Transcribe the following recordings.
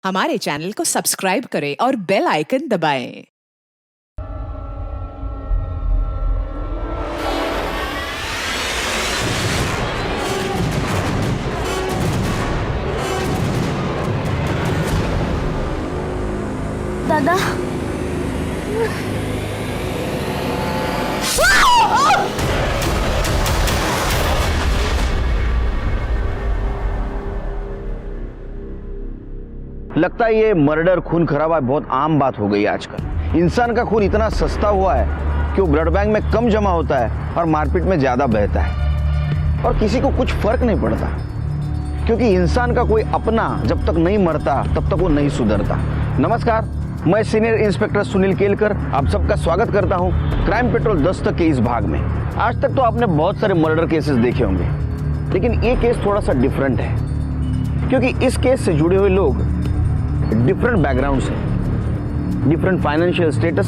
हमारे चैनल को सब्सक्राइब करें और बेल आइकन दबाएं। दादा लगता है ये मर्डर, खून खराबा बहुत आम बात हो गई है आजकल। इंसान का खून इतना सस्ता हुआ है कि वो ब्लड बैंक में कम जमा होता है और मारपीट में ज्यादा बहता है, और किसी को कुछ फर्क नहीं पड़ता, क्योंकि इंसान का कोई अपना जब तक नहीं मरता तब तक वो नहीं सुधरता। नमस्कार, मैं सीनियर इंस्पेक्टर सुनील केलकर आप सबका स्वागत करता हूं क्राइम पेट्रोल दस्तक के इस भाग में। आज तक तो आपने बहुत सारे मर्डर केसेस देखे होंगे, लेकिन ये केस थोड़ा सा डिफरेंट है, क्योंकि इस केस से जुड़े हुए लोग डिफरेंट बैकग्राउंड से, different financial status,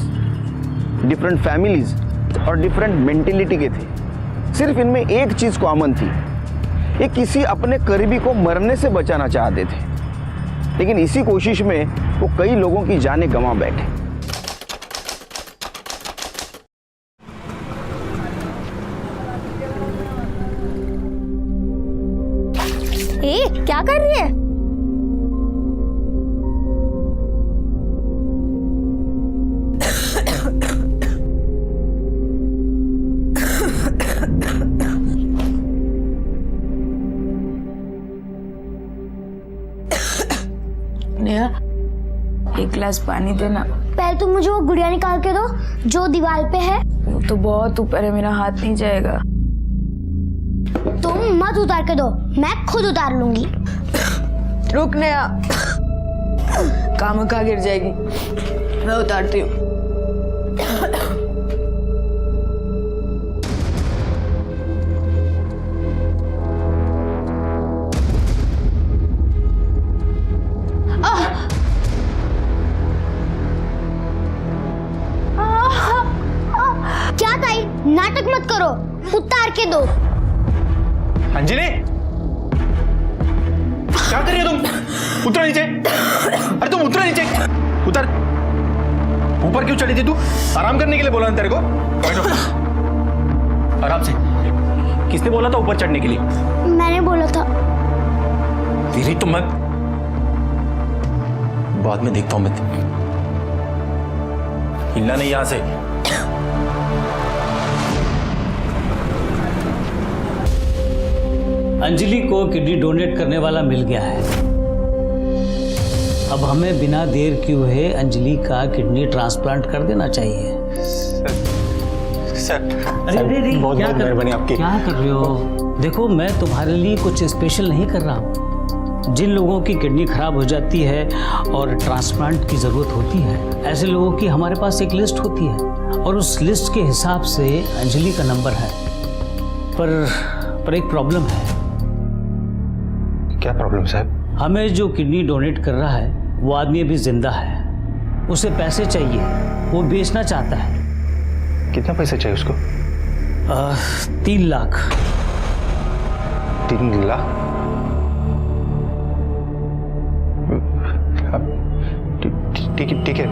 different families और डिफरेंट मेंटेलिटी के थे। सिर्फ इनमें एक चीज कॉमन थी, ये किसी अपने करीबी को मरने से बचाना चाहते थे, लेकिन इसी कोशिश में वो कई लोगों की जानें गंवा बैठे। क्या कर रही है? नेहा, एक गिलास पानी देना। पहले तुम मुझे वो गुड़िया निकाल के दो जो दीवार पे है। वो तो बहुत ऊपर है, मेरा हाथ नहीं जाएगा। तुम मत उतार के दो, मैं खुद उतार लूंगी। रुक नेहा, काम का गिर जाएगी, मैं उतारती हूँ। क्या ताई, नाटक मत करो, उतार के दो। अंजलि, क्या कर रही हो तुम? उतरो नीचे। अरे तुम उतरो नीचे, उतर। ऊपर क्यों चढ़ी थी तू? आराम करने के लिए बोला ना तेरे को? बैठो आराम से। किसने बोला था ऊपर चढ़ने के लिए? मैंने बोला था। तेरी तो मैं बाद में देखता हूं। मैं हिलना नहीं यहां से। अंजलि को किडनी डोनेट करने वाला मिल गया है। अब हमें बिना देर किए हुए अंजलि का किडनी ट्रांसप्लांट कर देना चाहिए। सर, अरे बहुत क्या बहुत मेहरबानी आपकी। क्या कर रहे हो? देखो, मैं तुम्हारे लिए कुछ स्पेशल नहीं कर रहा हूँ। जिन लोगों की किडनी खराब हो जाती है और ट्रांसप्लांट की ज़रूरत होती है, ऐसे लोगों की हमारे पास एक लिस्ट होती है, और उस लिस्ट के हिसाब से अंजलि का नंबर है। पर एक प्रॉब्लम है। क्या प्रॉब्लम साहब? हमें जो किडनी डोनेट कर रहा है वो आदमी अभी जिंदा है, उसे पैसे चाहिए, वो बेचना चाहता है। कितना पैसा चाहिए उसको? 3 लाख। 3 लाख? ठीक है,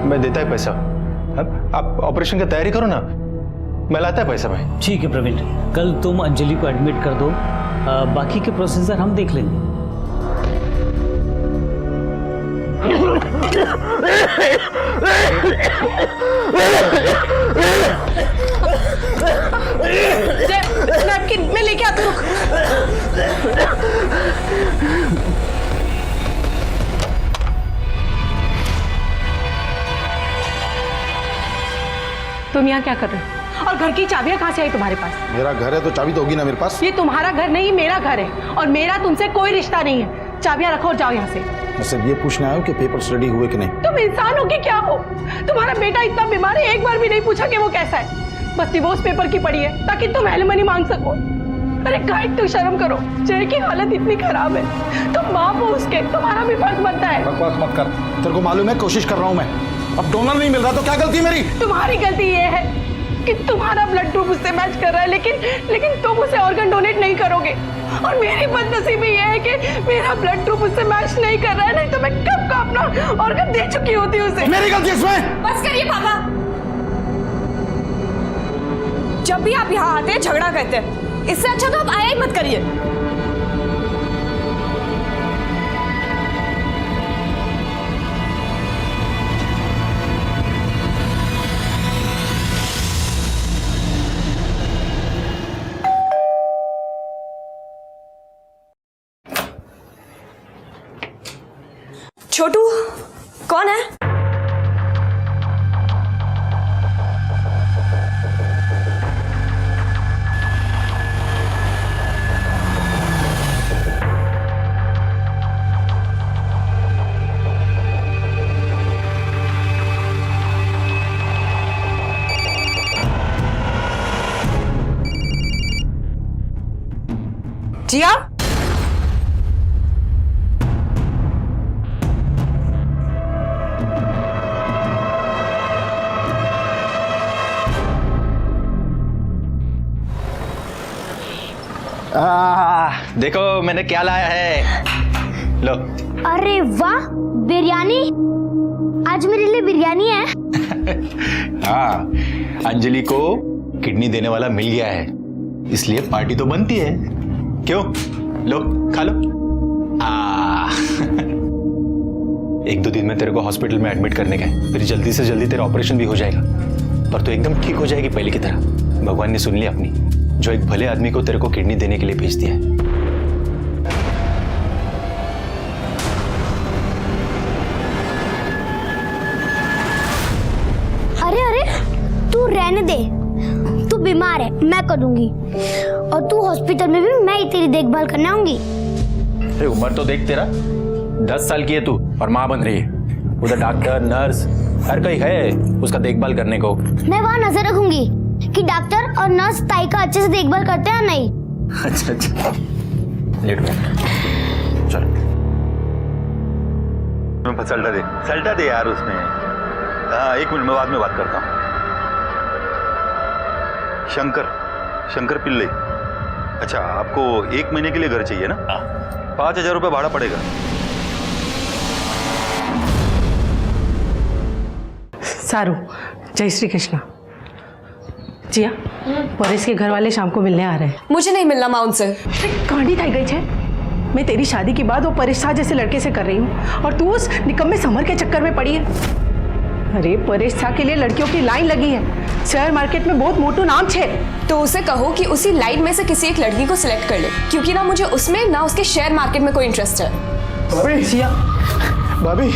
मैं देता है पैसा। आप ऑपरेशन की तैयारी करो ना, मैं लाता है पैसा भाई। ठीक है प्रवीण, कल तुम अंजलि को एडमिट कर दो, बाकी के प्रोसीजर हम देख लेंगे। नैपकिन मैं लेके आती हूँ। तुम यहाँ क्या कर रहे हो? और घर की चाबियां कहाँ से आई तुम्हारे पास? मेरा घर है तो चाबी तो होगी ना मेरे पास। ये तुम्हारा घर नहीं, मेरा घर है, और मेरा तुमसे कोई रिश्ता नहीं है। चाबियां रखो और जाओ यहाँ से। मैं सिर्फ ये पूछने आया हूँ कि पेपर्स रेडी हुए कि नहीं। तुम इंसान हो कि क्या हो? तुम्हारा बेटा इतना बीमार है, एक बार भी नहीं पूछा कि वो कैसा है। बस डिवोर्स पेपर की पड़ी है ताकि तुम एलिमनी मांग सको। अरे गाइड, तू शर्म करो, जय की हालत इतनी खराब है, तुम बाप हो उसके, तुम्हारा भी फर्ज बनता है। बकवास मत कर, तेरे को मालूम है कोशिश कर रहा हूँ मैं। अब डोनर नहीं मिल रहा तो क्या गलती मेरी? तुम्हारी गलती ये है कि तुम्हारा ब्लड ग्रुप उससे मैच कर रहा है, लेकिन तुम उसे ऑर्गन डोनेट नहीं करोगे। और मेरी बदनसीबी ये है कि मेरा ब्लड ग्रुप उससे मैच नहीं कर रहा है, नहीं तो मैं कब का अपना ऑर्गन दे चुकी होती उसे। मेरी गलती इसमें। बस करिए पापा, जब भी आप यहाँ आते हैं झगड़ा करते हैं, इससे अच्छा तो आप आया ही मत करिए। छोटू कौन है? जिया, देखो मैंने क्या लाया है, लो। अरे वाह, बिरयानी। आज मेरे लिए बिरयानी है। हाँ, अंजलि को किडनी देने वाला मिल गया है, इसलिए पार्टी तो बनती है। क्यों? लो खा लो। एक दो दिन में तेरे को हॉस्पिटल में एडमिट करने का है, फिर जल्दी से जल्दी तेरा ऑपरेशन भी हो जाएगा, पर तो एकदम ठीक हो जाएगी पहले की तरह। भगवान ने सुन ली अपनी, जो एक भले आदमी को तेरे को किडनी देने के लिए भेज दिया है। अरे अरे, तू रहने दे, तू बीमार है, मैं करूंगी। और तू हॉस्पिटल में भी मैं ही तेरी देखभाल करने आऊंगी। अरे उम्र तो देख तेरा, 10 साल की है तू और माँ बन रही है। उधर डॉक्टर नर्स हर कोई है उसका देखभाल करने को। मैं वहाँ नजर रखूंगी कि डॉक्टर और नर्स ताई का अच्छे से देखभाल करते हैं नहीं। अच्छा अच्छा, लेट हो चलो। सल्टा दे यार उसमें। हाँ, एक मिनट में बाद में बात करता हूँ। शंकर पिल्ले, अच्छा आपको 1 महीने के लिए घर चाहिए ना? 5,000 रुपये भाड़ा पड़ेगा। सारू, जय श्री कृष्णा। जिया, परेश के घर वाले शाम को मिलने आ रहे हैं। मुझे नहीं मिलना मां उनसे। कांडी थाई गई है। मैं तेरी शादी के बाद वो परेश शाह जैसे लड़के से कर रही हूँ और तू उस निकम्मे समर के चक्कर में पड़ी है। अरे परेश शाह के लिए लड़कियों की लाइन लगी है, शेयर मार्केट में बहुत मोटू नाम छे। तो उसे कहो कि उसी लाइन में से किसी एक लड़की को सिलेक्ट कर ले, क्योंकि ना मुझे उसमें ना उसके शेयर मार्केट में कोई इंटरेस्ट है। भाभी,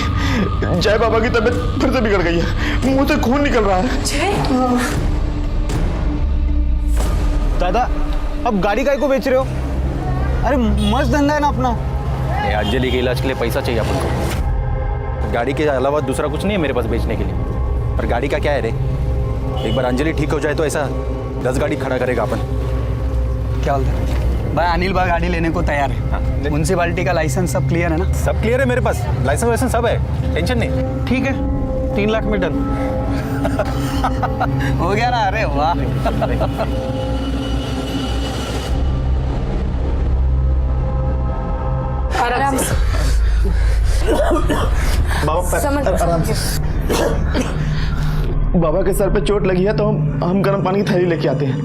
जय बाबा की तबीयत फिर से बिगड़ गई है, मुंह से खून निकल रहा है। दादा, अब गाड़ी काहे को बेच रहे हो? अरे मस्त धंधा है ना अपना। अंजलि के इलाज के लिए पैसा चाहिए अपन को, गाड़ी के अलावा दूसरा कुछ नहीं है मेरे पास बेचने के लिए। और गाड़ी का क्या है रे, एक बार अंजलि ठीक हो जाए तो ऐसा 10 गाड़ी खड़ा करेगा अपन। क्या बोलते हैं भाई? अनिल भाई गाड़ी लेने को तैयार है। म्यूनसिपालिटी का लाइसेंस सब क्लियर है ना? सब क्लियर है मेरे पास, लाइसेंस वाइसेंस सब है, टेंशन नहीं। ठीक है, 3 लाख में डन। हो गया ना? अरे वाह। आराम से। आराम से। बाबा के सर पे चोट लगी है तो हम गर्म पानी की थैली लेके आते हैं।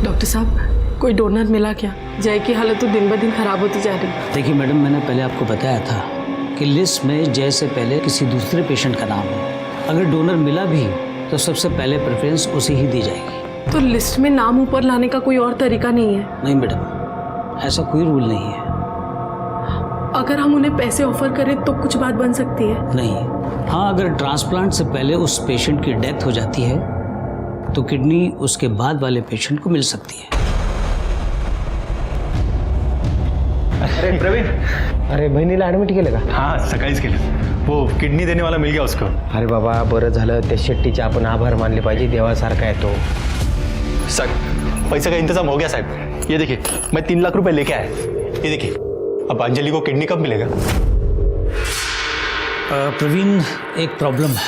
डॉक्टर साहब, कोई डोनर मिला क्या? जय की हालत तो दिन ब दिन खराब होती जा रही है। देखिए मैडम, मैंने पहले आपको बताया था कि लिस्ट में जय से पहले किसी दूसरे पेशेंट का नाम है। अगर डोनर मिला भी तो सबसे पहले प्रेफरेंस उसे ही दी जाएगी। तो लिस्ट में नाम ऊपर लाने का कोई और तरीका नहीं है? नहीं मैडम, ऐसा कोई रूल नहीं है। अगर हम उन्हें पैसे ऑफर करें तो कुछ बात बन सकती है? नहीं। हाँ, अगर ट्रांसप्लांट से पहले उस पेशेंट की डेथ हो जाती है तो किडनी उसके बाद वाले पेशेंट को मिल सकती है। अरे प्रवीण, अरे बहिणीला ऍडमिट केलं का? हाँ सकाळीच केलं, वो किडनी देने वाला मिल गया उसको। अरे बाबा, बरं झालं, त्या शेट्टीचे आपण आभार मानले पाहिजे, देवासारखा आहे तो। साहब, पैसे का इंतजाम हो गया साहब। ये देखिए, मैं 3 लाख रुपए लेके आया। ये देखिए, अब अंजलि को किडनी कब मिलेगा? प्रवीण, एक प्रॉब्लम है।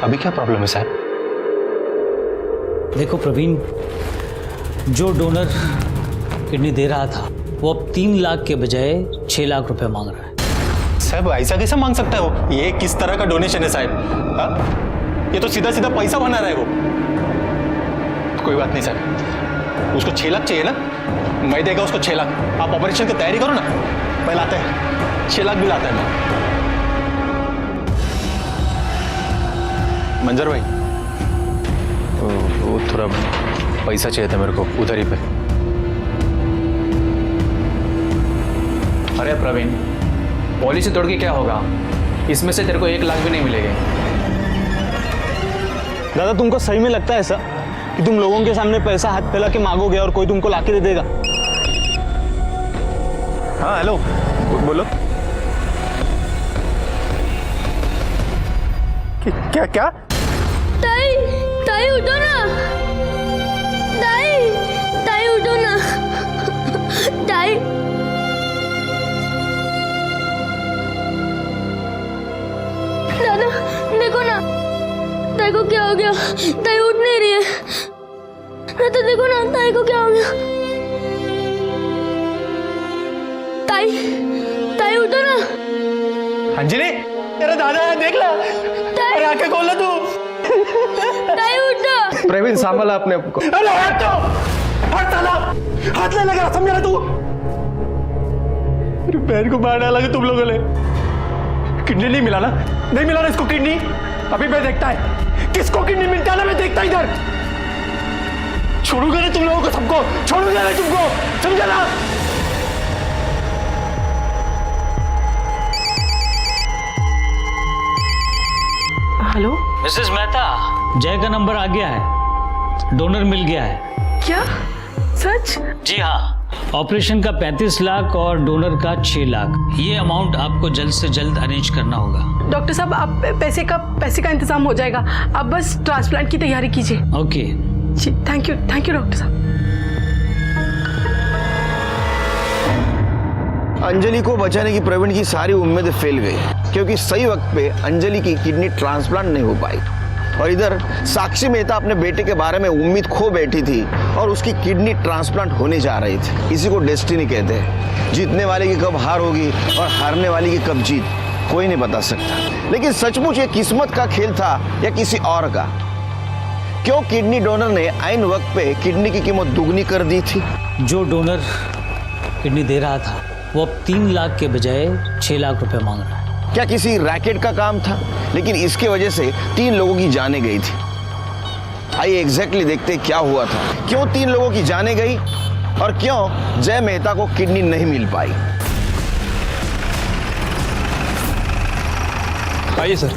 अभी क्या प्रॉब्लम है साहब? देखो प्रवीण, जो डोनर किडनी दे रहा था वो अब 3 लाख के बजाय 6 लाख रुपए मांग रहा है। साहब ऐसा कैसे मांग सकता है वो? ये किस तरह का डोनेशन है साहब? हाँ? ये तो सीधा सीधा पैसा बना रहा है वो। कोई बात नहीं साहब, उसको 6 लाख चाहिए ना, मैं देगा उसको 6 लाख। आप ऑपरेशन की तैयारी करो ना, मैं लाता है 6 लाख भी लाता है मैं। मंजर भाई, वो थोड़ा पैसा चाहिए था मेरे को उधर ही पे। अरे प्रवीण, पॉलिसी तोड़ के क्या होगा? इसमें से तेरे को 1 लाख भी नहीं मिलेगा। दादा, तुमको सही में लगता है ऐसा कि तुम लोगों के सामने पैसा हाथ फैला के मांगोगे और कोई तुमको लाके दे देगा? हाँ हेलो, बोलो। क्या क्या? ताई, ताई उठो ना, ताई, ताई उठो ना, ताई। दादा देखो ना, ताई को क्या हो गया? ताई उठ नहीं रही है। दादा देखो ना, ताई को क्या हो गया? ताई, ताई उठो ना। अंजलि, तेरा दादा है, देख ला। अरे आंखें खोल ला तू। ताई उठो। प्रवीण, संभाला अपने आप को। अरे हट तो, हट साला, हाथ ले लगा, समझा ना तू? मेरी बहन को मार डाला तुम लोगों ने। किडनी नहीं मिला ना? नहीं मिला ना इसको किडनी? अभी मैं देखता है किसको किडनी मिलता है ना, मैं देखता इधर। छोड़ूंगा ना तुम लोगों को, सबको छोड़ूंगा ना तुमको, समझा ना? हेलो मिसेस मेहता, जय का नंबर आ गया है, डोनर मिल गया है। क्या? सच? जी हाँ, ऑपरेशन का 35 लाख और डोनर का 6 लाख। ये अमाउंट आपको जल्द से जल्द अरेंज करना होगा। डॉक्टर साहब, आप पैसे का इंतजाम हो जाएगा, आप बस ट्रांसप्लांट की तैयारी कीजिए। ओके जी, थैंक यू डॉक्टर साहब। अंजलि को बचाने की प्रवीण की सारी उम्मीदें फेल गई, क्योंकि सही वक्त पे अंजलि की किडनी ट्रांसप्लांट नहीं हो पाई। और इधर साक्षी मेहता अपने बेटे के बारे में उम्मीद खो बैठी थी और उसकी किडनी ट्रांसप्लांट होने जा रही थी। इसी को डेस्टिनी कहते हैं। जीतने वाले की कब हार होगी और हारने वाली की कब जीत, कोई नहीं बता सकता। लेकिन सचमुच ये किस्मत का खेल था या किसी और का? क्यों किडनी डोनर ने आइन वक्त पे किडनी की कीमत दुगनी कर दी थी? जो डोनर किडनी दे रहा था वो अब 3 लाख के बजाय 6 लाख रुपए मांग रहा है। क्या किसी रैकेट का काम था? लेकिन इसके वजह से 3 लोगों की जानें गई थी। आइए एग्जैक्टली देखते क्या हुआ था, क्यों 3 लोगों की जानें गई और क्यों जय मेहता को किडनी नहीं मिल पाई। आइए सर,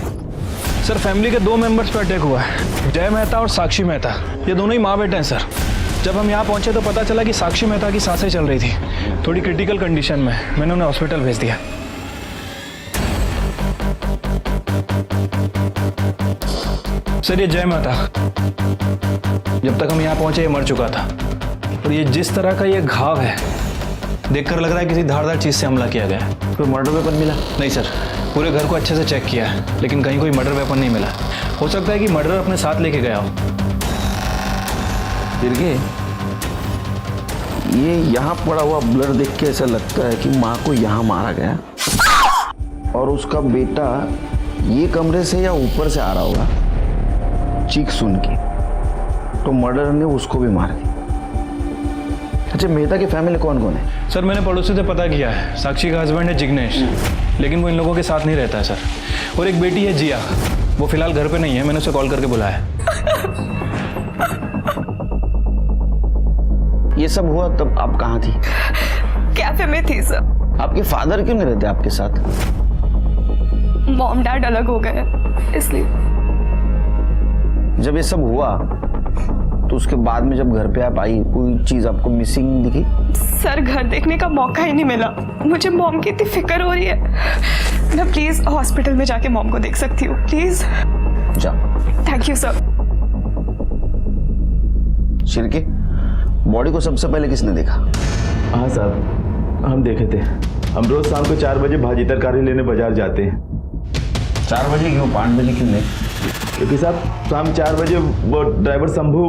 फैमिली के 2 मेंबर्स पर अटैक हुआ है, जय मेहता और साक्षी मेहता। ये दोनों ही माँ बेटे हैं सर। जब हम यहाँ पहुंचे तो पता चला कि साक्षी मेहता की सांसें चल रही थी, थोड़ी क्रिटिकल कंडीशन में। मैंने उन्हें हॉस्पिटल भेज दिया। सर, ये जय मेहता, जब तक हम यहाँ पहुंचे ये मर चुका था। और ये जिस तरह का ये घाव है, देखकर लग रहा है किसी धारदार चीज से हमला किया गया है। कोई मर्डर वेपन मिला? नहीं सर, पूरे घर को अच्छे से चेक किया है, लेकिन कहीं कोई मर्डर वेपन नहीं मिला। हो सकता है कि मर्डर अपने साथ लेके गया हो। फिर ये यहाँ पड़ा हुआ ब्लड देख के ऐसा लगता है कि माँ को यहाँ मारा गया और उसका बेटा ये कमरे से या ऊपर से आ रहा होगा चीख सुन के, तो मर्डर ने उसको भी मार दिया। अच्छा, मेहता की फैमिली कौन कौन है? सर, मैंने पड़ोसी से पता किया है, साक्षी का हस्बैंड है जिग्नेश, लेकिन वो इन लोगों के साथ नहीं रहता है सर। और एक बेटी है जिया, वो फिलहाल घर पे नहीं है, मैंने उसे कॉल करके बुलाया है। ये सब हुआ तब आप कहाँ थी? कैफे में थी सर। आपके फादर क्यों नहीं रहते आपके साथ? मॉम डैड अलग हो गए इसलिए। जब ये सब हुआ तो उसके बाद में जब घर पे आप आई, कोई चीज आपको मिसिंग दिखी? सर, घर देखने का मौका ही नहीं मिला। मुझे मॉम की इतनी फिक्र हो रही है। मैं प्लीज हॉस्पिटल में जाके मॉम को देख सकती हूँ प्लीज? जाओ। Thank you sir. Shirke, body को सबसे पहले किसने देखा? हाँ साहब, हम देखे थे। हम रोज शाम को 4 बजे भाजी तरकारी लेने बाजार जाते हैं। 4 बजे क्यों, 5 बजे क्यों नहीं? क्योंकि साहब शाम 4 बजे वो ड्राइवर शंभू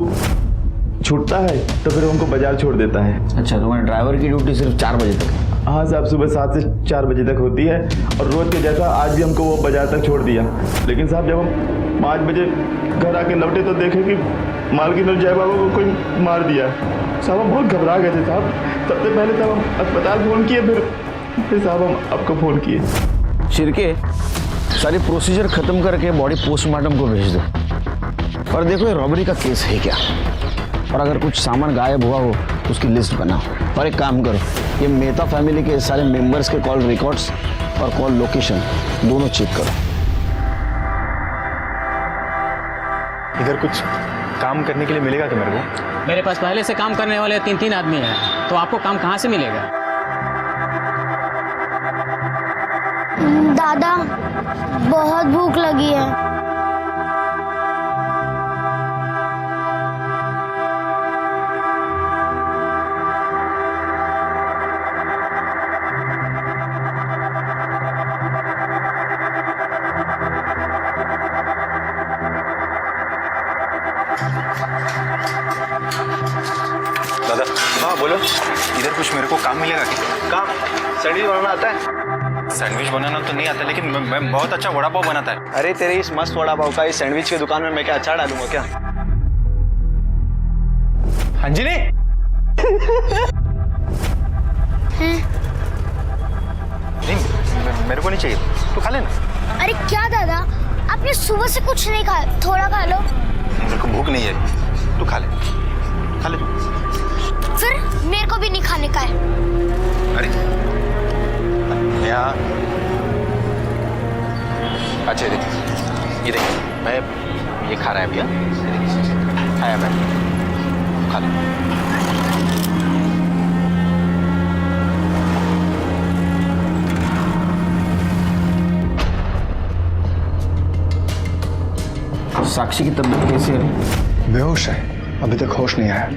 छूटता है तो फिर हमको बाजार छोड़ देता है। अच्छा, तुम्हारे ड्राइवर की ड्यूटी सिर्फ 4 बजे तक है? हाँ साहब, सुबह 7 से 4 बजे तक होती है और रोज के जैसा आज भी हमको वो बाजार तक छोड़ दिया। लेकिन साहब जब हम 5 बजे घर आके लौटे तो देखे कि मालकिन और जय बाबा को कोई मार दिया। साहब हम बहुत घबरा गए थे साहब। सबसे पहले साहब हम अस्पताल फ़ोन किए, फिर साहब हम आपको फ़ोन किए। शिरके, सारी प्रोसीजर खत्म करके बॉडी पोस्टमार्टम को भेज दो। और देखो ये रॉबरी का केस है क्या, और अगर कुछ सामान गायब हुआ हो तो उसकी लिस्ट बनाओ। और एक काम करो, ये मेहता फैमिली के सारे मेंबर्स के कॉल रिकॉर्ड्स और कॉल लोकेशन दोनों चेक करो। इधर कुछ काम करने के लिए मिलेगा क्या मेरे को? मेरे पास पहले से काम करने वाले 3 आदमी हैं, तो आपको काम कहाँ से मिलेगा? दादा, बहुत भूख लगी है। दादा, हाँ बोलो। इधर कुछ मेरे को काम मिलेगा क्या? काम? सैंडविच बनाना आता है? सैंडविच बनाना तो नहीं आता, लेकिन मैं बहुत अच्छा वड़ा पाव बनाता है। अरे तेरे इस मस्त वड़ा पाव का इस सैंडविच की दुकान में मैं क्या अचार डालूंगा क्या? अंजलि, नहीं मेरे को नहीं चाहिए, तू खा लेना। अरे क्या दादा, आपने सुबह से कुछ नहीं खाया, थोड़ा खा लो। मेरे को भूख नहीं है, तू खा ले, खा ले। फिर मेरे को भी नहीं खाने का है। अरे यहाँ अच्छा देख, ये देख, मैं ये खा रहा है भैया, खाया मैं, खा ले। साक्षी की तबीयत कैसी है? बेहोश है, अभी तक होश नहीं आया।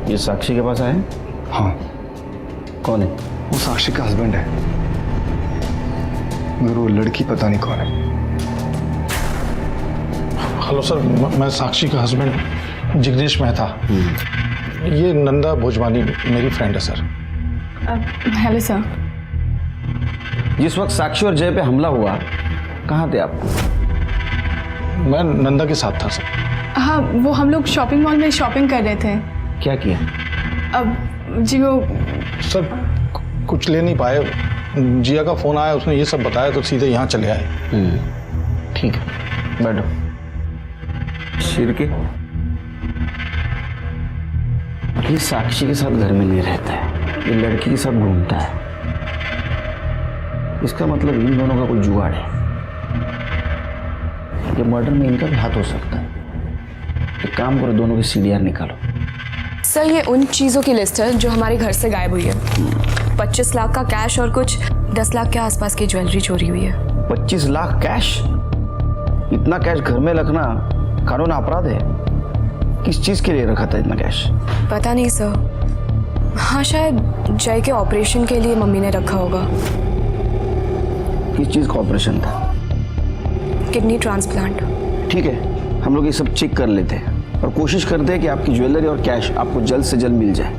ये साक्षी के पास आए? हाँ। कौन है? वो साक्षी का हस्बैंड है, मगर वो लड़की पता नहीं कौन है। हेलो सर, मैं साक्षी का हस्बैंड जिग्नेश मेहता। ये नंदा भोजवानी मेरी फ्रेंड है सर। Hello sir. जिस वक्त साक्षी और जय पे हमला हुआ कहाँ थे आप? मैं नंदा के साथ था सर। हाँ, वो हम लोग शॉपिंग मॉल में शॉपिंग कर रहे थे। क्या किया? अब जी वो सर कुछ ले नहीं पाए, जिया का फोन आया, उसने ये सब बताया तो सीधे यहाँ चले आए। ठीक है, बैठो। शिरके, ये साक्षी के साथ घर में नहीं रहता है, ये लड़की के साथ घूमता है। इसका मतलब इन दोनों का कोई जुगाड़ है। ये मर्डर में इनका भी हाथ हो सकता है। एक काम करो, दोनों की सीडीआर निकालो। सर, ये उन चीज़ों की लिस्ट है जो हमारे घर से गायब हुई है। 25 लाख का कैश और कुछ 10 लाख के आसपास की ज्वेलरी चोरी हुई है। 25 लाख कैश? इतना कैश घर में रखना कानून अपराध है। किस चीज के लिए रखा था इतना कैश? पता नहीं सर। हाँ, शायद जय के ऑपरेशन के लिए मम्मी ने रखा होगा। किस चीज का ऑपरेशन था? Kidney transplant. ठीक है, हम लोग ये सब चेक कर लेते हैं और कोशिश करते हैं कि आपकी ज्वेलरी और कैश आपको जल्द से जल्द मिल जाए।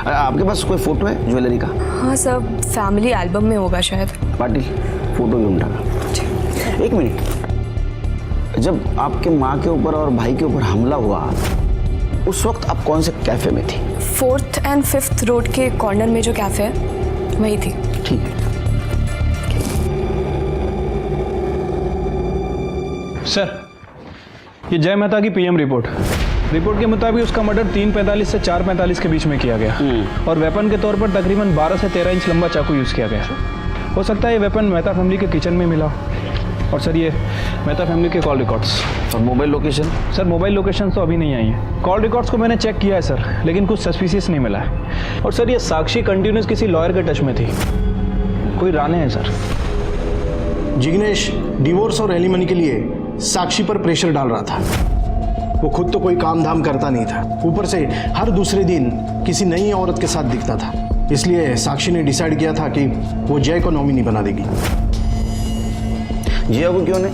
आपके पास कोई फोटो है ज्वेलरी का? हाँ सर, फैमिली एल्बम में होगा शायद। पाटिल, फोटो भी उठा। एक मिनट, जब आपके माँ के ऊपर और भाई के ऊपर हमला हुआ उस वक्त आप कौन से कैफे में थी? 4th and 5th रोड के कॉर्नर में जो कैफे है वही थी। ठीक है। सर, ये जय मेहता की पीएम रिपोर्ट के मुताबिक उसका मर्डर 3:45 से 4:45 के बीच में किया गया और वेपन के तौर पर तकरीबन 12 से 13 इंच लंबा चाकू यूज़ किया गया। हो सकता है ये वेपन मेहता फैमिली के किचन में मिला। और सर, ये मेहता फैमिली के कॉल रिकॉर्ड्स और mobile location? Sir, mobile location तो अभी नहीं आई है। कॉल रिकॉर्ड्स को मैंने चेक किया है सर, लेकिन कुछ सस्पिशियस नहीं मिला है। और सर, ये साक्षी कंटिन्यूस किसी लॉयर के टच में थी, कोई राने हैं सर। जिग्नेश डिवोर्स और एलिमनी के लिए साक्षी पर प्रेशर डाल रहा था। वो खुद तो कोई काम धाम करता नहीं था, ऊपर से हर दूसरे दिन किसी नई औरत के साथ दिखता था। इसलिए साक्षी ने डिसाइड किया था कि वो जय को नॉमिनी बना देगी। जिया को क्यों नहीं?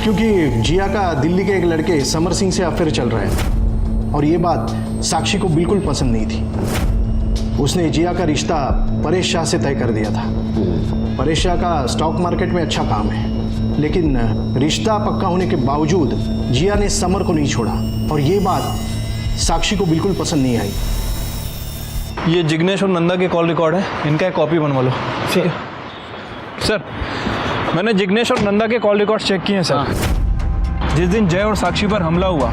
क्योंकि जिया का दिल्ली के एक लड़के समर सिंह से अफेयर चल रहा है और ये बात साक्षी को बिल्कुल पसंद नहीं थी। उसने जिया का रिश्ता परेश शाह से तय कर दिया था। परेश शाह का स्टॉक मार्केट में अच्छा काम है, लेकिन रिश्ता पक्का होने के बावजूद जिया ने समर को नहीं छोड़ा और ये बात साक्षी को बिल्कुल पसंद नहीं आई। ये जिग्नेश और नंदा के कॉल रिकॉर्ड है, इनका एक कॉपी बनवा लो। ठीक है सर, मैंने जिग्नेश और नंदा के कॉल रिकॉर्ड चेक किए हैं सर। जिस दिन जय और साक्षी पर हमला हुआ,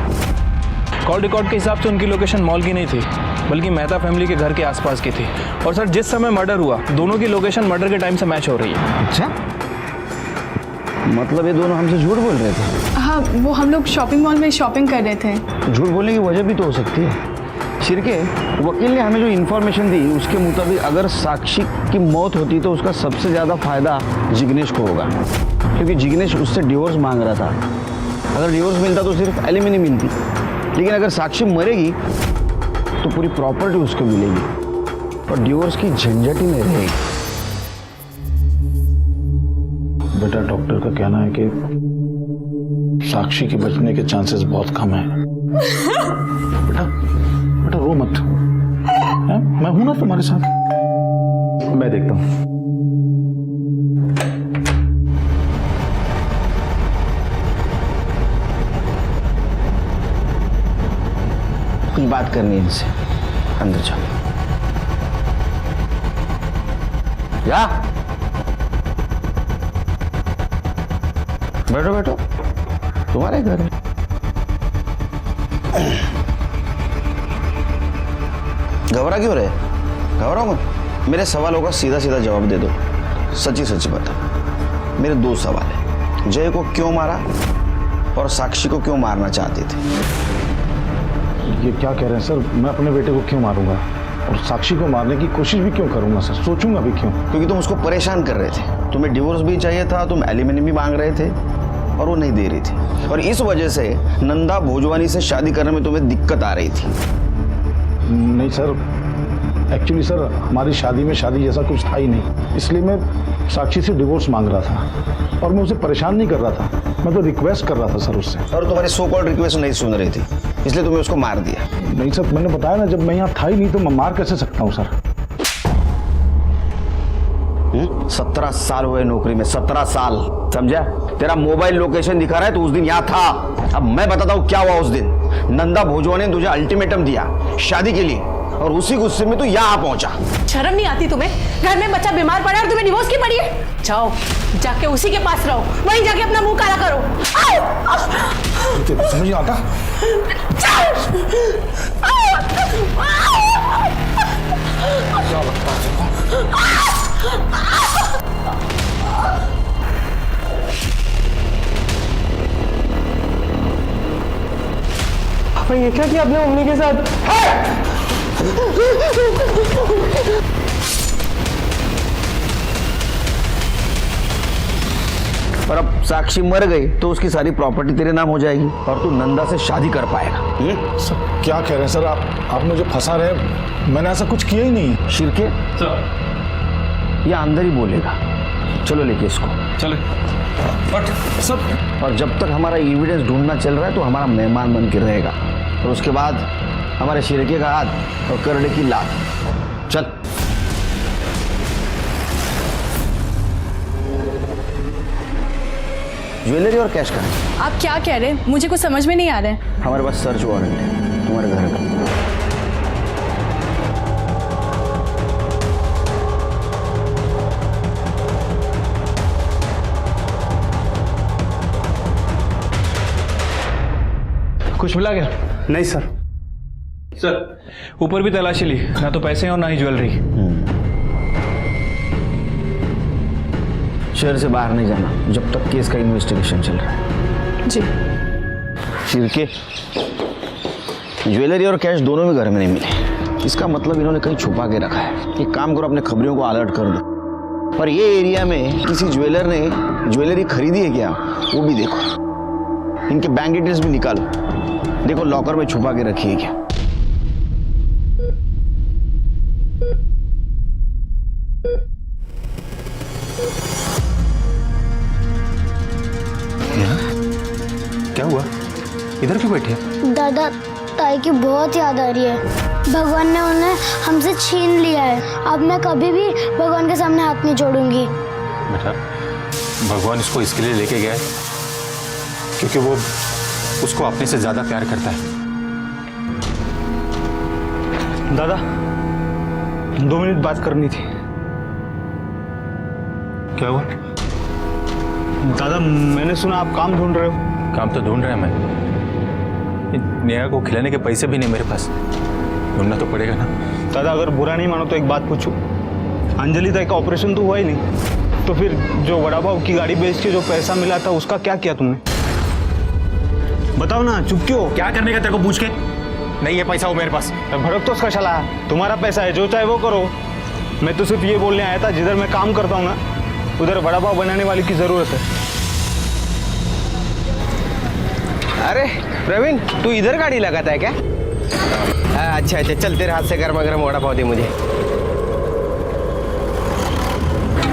कॉल रिकॉर्ड के हिसाब से उनकी लोकेशन मॉल की नहीं थी, बल्कि मेहता फैमिली के घर के आसपास की थी। और सर जिस समय मर्डर हुआ, दोनों की लोकेशन मर्डर के टाइम से मैच हो रही है। अच्छा, मतलब ये दोनों हमसे झूठ बोल रहे थे? हाँ, वो हम लोग शॉपिंग मॉल में शॉपिंग कर रहे थे। झूठ बोलने की वजह भी तो हो सकती है। शिरके, वकील ने हमें जो इन्फॉर्मेशन दी उसके मुताबिक अगर साक्षी की मौत होती तो उसका सबसे ज़्यादा फायदा जिग्नेश को होगा, क्योंकि जिग्नेश उससे डिवोर्स मांग रहा था। अगर डिवोर्स मिलता तो सिर्फ एलिमनी मिलती, लेकिन अगर साक्षी मरेगी तो पूरी प्रॉपर्टी उसको मिलेगी और डिवोर्स की झंझट ही नहीं रहेगी। बेटा, डॉक्टर का कहना है कि साक्षी के बचने के चांसेस बहुत कम हैं। बेटा बेटा रो मत, है? मैं हूं ना तुम्हारे साथ। मैं देखता हूं। कुछ बात करनी है इनसे, अंदर जाओ। या बैठो बैठो, तुम्हारे घर है। घबरा क्यों रहे? घबराओ मत, मेरे सवालों का सीधा सीधा जवाब दे दो। सच्ची सच्ची बता। मेरे दो सवाल है, जय को क्यों मारा और साक्षी को क्यों मारना चाहते थे? ये क्या कह रहे हैं सर? मैं अपने बेटे को क्यों मारूंगा और साक्षी को मारने की कोशिश भी क्यों करूंगा सर? सोचूंगा भी क्यों? क्योंकि तुम उसको परेशान कर रहे थे। तुम्हें डिवोर्स भी चाहिए था, तुम एलिमनी भी मांग रहे थे और वो नहीं दे रही थी, और इस वजह से नंदा भोजवानी से शादी करने में तुम्हें दिक्कत आ रही थी। नहीं सर, एक्चुअली सर हमारी शादी में शादी जैसा कुछ था ही नहीं, इसलिए मैं साक्षी से डिवोर्स मांग रहा था और मैं उसे परेशान नहीं कर रहा था, मैं तो रिक्वेस्ट कर रहा था सर उससे। और तुम्हारी सो कॉल्ड रिक्वेस्ट नहीं सुन रही थी, इसलिए तुम्हें उसको मार दिया। नहीं सर, मैंने बताया ना, जब मैं यहाँ था ही नहीं तो मैं मार कैसे सकता हूँ सर? 17 साल हुए नौकरी में, 17 साल, समझा? तेरा मोबाइल लोकेशन दिखा रहा है तो उस दिन यहाँ था। अब मैं बताता हूँ क्या हुआ उस दिन। नंदा भोजवानी ने तुझे अल्टीमेटम दिया शादी के लिए और उसी गुस्से में तू यहाँ पहुंचा। शर्म नहीं आती तुम्हें? घर में बच्चा बीमार पड़ा और तुम्हें डिवोर्स की पड़ी है? जाओ जाके उसी के पास रहो, वहीं जाके अपना मुंह काला करो। समझ नहीं आता? ये क्या किया आपने मम्मी के साथ? और अब साक्षी मर गई तो उसकी सारी प्रॉपर्टी तेरे नाम हो जाएगी और तू नंदा से शादी कर पाएगा। सर क्या कह रहे हैं सर आप मुझे फंसा रहे हैं? मैंने ऐसा कुछ किया ही नहीं। शिरके, ये अंदर ही बोलेगा। चलो लेके इसको चले। बट सब, और जब तक हमारा एविडेंस ढूंढना चल रहा है तो हमारा मेहमान बन के रहेगा, और उसके बाद हमारे शिरके का हाथ और करड़े की लात। चल। ज्वेलरी और कैश का। आप क्या कह रहे हैं? मुझे कुछ समझ में नहीं आ रहा है। हमारे पास सर्च वारंट है तुम्हारे घर का। कुछ मिला क्या? नहीं सर। सर ऊपर भी तलाशी ली, ना तो पैसे और ना ही ज्वेलरी। शहर से बाहर नहीं जाना जब तक केस का इन्वेस्टिगेशन चल रहा है। जी। शिरके, ज्वेलरी और कैश दोनों भी घर में नहीं मिले, इसका मतलब इन्होंने कहीं छुपा के रखा है। एक काम करो, अपने खबरियों को अलर्ट कर दो, पर ये एरिया में किसी ज्वेलर ने ज्वेलरी खरीदी है क्या वो भी देखो। इनके बैंक डिटेल्स भी निकालो, देखो लॉकर में छुपा के रखी है क्या। क्या हुआ, इधर क्यों बैठे? दादा, ताई की बहुत याद आ रही है। भगवान ने उन्हें हमसे छीन लिया है। अब मैं कभी भी भगवान के सामने हाथ नहीं जोड़ूंगी। बेटा, भगवान इसको इसके लिए लेके गया है क्योंकि वो उसको अपने से ज्यादा प्यार करता है। दादा 2 मिनट बात करनी थी। क्या हुआ? दादा मैंने सुना आप काम ढूंढ रहे हो। काम तो ढूंढ रहे हैं, मैं नेहा को खिलाने के पैसे भी नहीं मेरे पास, ढूंढना तो पड़ेगा ना। दादा अगर बुरा नहीं मानो तो एक बात पूछूं, अंजलि ताई का ऑपरेशन तो हुआ ही नहीं, तो फिर जो वड़ा पाव की गाड़ी बेच के जो पैसा मिला था उसका क्या किया तुमने? बताओ ना, चुप क्यों? क्या करने का तेरे को पूछ के? नहीं है पैसा वो मेरे पास। भड़क तो उसका चला, तुम्हारा पैसा है, जो चाहे वो करो। मैं तो सिर्फ ये बोलने आया था, जिधर मैं काम करता हूँ ना उधर वड़ा पाव बनाने वाली की जरूरत है। अरे प्रवीण, तू इधर गाड़ी लगाता है क्या? अच्छा अच्छा, चल तेरे हाथ से गर्मा गर्म वड़ा पाव दे मुझे।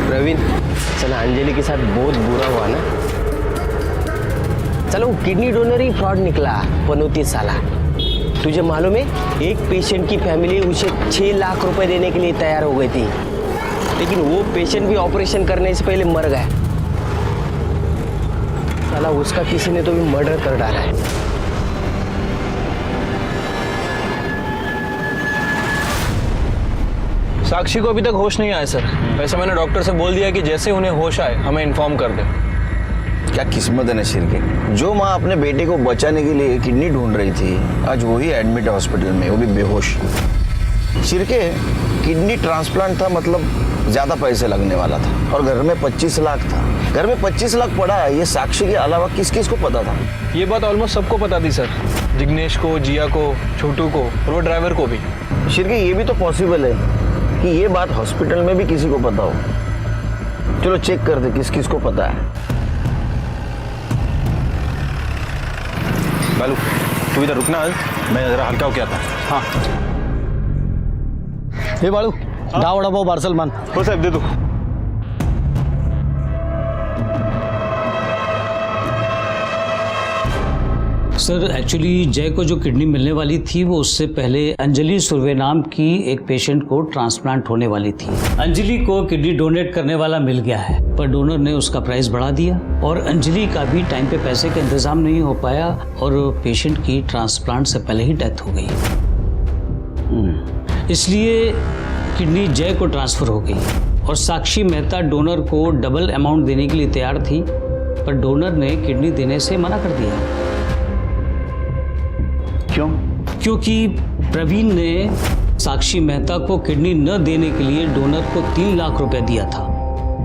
प्रवीण, चला अंजलि के साथ बहुत बुरा हुआ ना। चलो किडनी डोनर ही फ्रॉड निकला, पनौती साला। तुझे मालूम है, एक पेशेंट की फैमिली उसे 6 लाख रुपए देने के लिए तैयार हो गई थी, लेकिन वो पेशेंट भी ऑपरेशन करने से पहले मर गया। साला उसका किसी ने तो भी मर्डर कर डाला है। साक्षी को अभी तक होश नहीं आया सर। वैसे मैंने डॉक्टर से बोल दिया कि जैसे उन्हें होश आए हमें इन्फॉर्म कर दे। क्या किस्मत है ना शिरके, जो माँ अपने बेटे को बचाने के लिए किडनी ढूंढ रही थी, आज वही एडमिट है हॉस्पिटल में, वो भी बेहोश। शिरके, किडनी ट्रांसप्लांट था, मतलब ज्यादा पैसे लगने वाला था, और घर में 25 लाख था। घर में 25 लाख पड़ा है, ये साक्षी के अलावा किस किस को पता था? ये बात ऑलमोस्ट सबको पता थी सर, जिग्नेश को, जिया को, छोटू को, रोड ड्राइवर को भी। शिरके, ये भी तो पॉसिबल है कि ये बात हॉस्पिटल में भी किसी को पता हो। चलो चेक करते किस किस को पता है। बालू, तू इधर रुकना, मैं जरा हल्का हो गया था। हाँ हे बाळू, 10 वड़ा पाव पार्सल मान। हो साहब, दे दो। सर एक्चुअली जय को जो किडनी मिलने वाली थी वो उससे पहले अंजलि सुर्वे नाम की एक पेशेंट को ट्रांसप्लांट होने वाली थी। अंजलि को किडनी डोनेट करने वाला मिल गया है, पर डोनर ने उसका प्राइस बढ़ा दिया और अंजलि का भी टाइम पे पैसे का इंतजाम नहीं हो पाया और पेशेंट की ट्रांसप्लांट से पहले ही डेथ हो गई। इसलिए किडनी जय को ट्रांसफर हो गई और साक्षी मेहता डोनर को डबल अमाउंट देने के लिए तैयार थी, पर डोनर ने किडनी देने से मना कर दिया। क्यों? क्योंकि प्रवीण ने साक्षी मेहता को किडनी न देने के लिए डोनर को 3 लाख रुपए दिया था,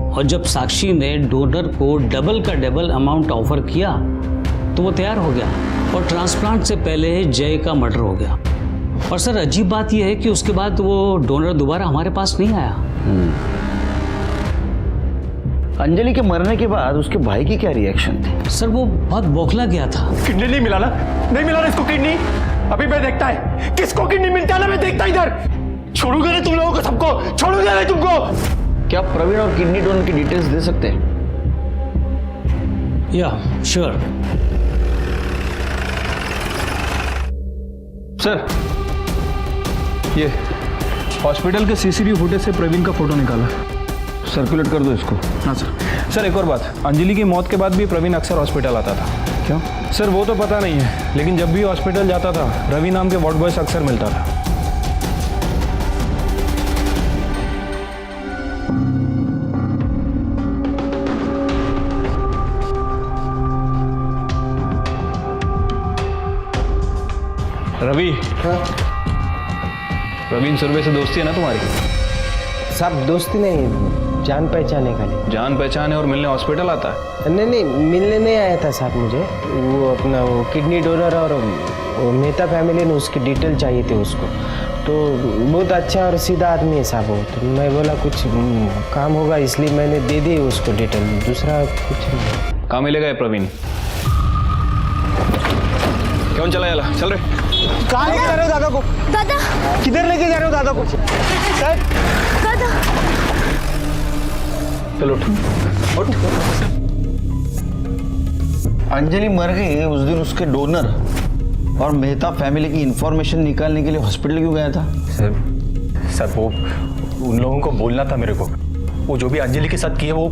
और जब साक्षी ने डोनर को डबल का डबल अमाउंट ऑफर किया तो वो तैयार हो गया और ट्रांसप्लांट से पहले जय का मर्डर हो गया। और सर अजीब बात यह है कि उसके बाद वो डोनर दोबारा हमारे पास नहीं आया। अंजलि के मरने के बाद उसके भाई की क्या रिएक्शन थी? सर वो बहुत बौखला गया था। किडनी नहीं मिला ना, नहीं मिला ना इसको किडनी। अभी मैं देखता है किसको किडनी मिलता है ना, मैं देखता इधर। छोड़ूंगा नहीं तुम लोगों को, सबको छोड़ूंगा नहीं तुमको। क्या प्रवीण और किडनी डोनर की डिटेल्स दे सकते हैं? या श्योर सर, ये हॉस्पिटल के सीसीटीवी फुटेज से प्रवीण का फोटो निकाला, सर्कुलेट कर दो इसको। हाँ सर। सर एक और बात, अंजलि की मौत के बाद भी प्रवीण अक्सर हॉस्पिटल आता था। क्यों? सर वो तो पता नहीं है, लेकिन जब भी हॉस्पिटल जाता था रवि नाम के वार्ड बॉय से अक्सर मिलता था। रवि, प्रवीण सुर्वे से दोस्ती है ना तुम्हारी? साहब दोस्ती नहीं, जान पहचाने का लिए। जान पहचान है और मिलने हॉस्पिटल आता है? नहीं, मिलने नहीं आया था साहब मुझे। वो अपना वो किडनी डोनर और वो मेहता फैमिली ने उसकी डिटेल चाहिए थी उसको, तो बहुत अच्छा और सीधा आदमी है साहब वो। तो मैं बोला कुछ काम होगा इसलिए मैंने दे दी उसको डिटेल, दूसरा कुछ नहीं। कहाँ मिलेगा ये प्रवीण? घेऊन चला याला, चल रे. कहाँ लेके जा रहे हो दादा को? दादा किधर लेके जा रहे हो दादा को? साहब दादा चलो उठ. अंजलि मर गई उस दिन उसके डोनर और मेहता फैमिली की इंफॉर्मेशन निकालने के लिए हॉस्पिटल क्यों गया था? सर वो उन लोगों को बोलना था मेरे को. वो जो भी अंजलि के साथ किया वो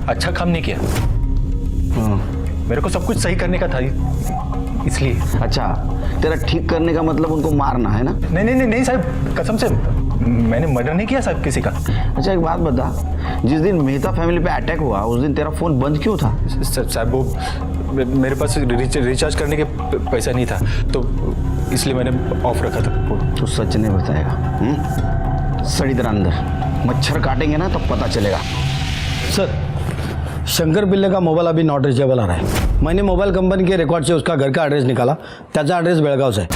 अच्छा काम नहीं किया. मेरे को सब कुछ सही करने का था इसलिए. अच्छा, तेरा ठीक करने का मतलब उनको मारना है ना? नहीं साहब, कसम से मैंने मर्डर नहीं किया साहब किसी का. अच्छा एक बात बता, जिस दिन मेहता फैमिली पे अटैक हुआ उस दिन तेरा फोन बंद क्यों था? साहब वो मेरे पास रिचार्ज करने के पैसा नहीं था तो इसलिए मैंने ऑफ रखा था. तो सच नहीं बताएगा? सड़ी तरह अंदर मच्छर काटेंगे ना तब पता चलेगा. सर, शंकर पिल्ले का मोबाईल अभी नॉट रिचेबल आ रहा है. मैंने मोबाईल कंपनी के रेकॉर्ड से उसका घर का एड्रेस निकाला. त्याचा एड्रेस बेळगाव से है.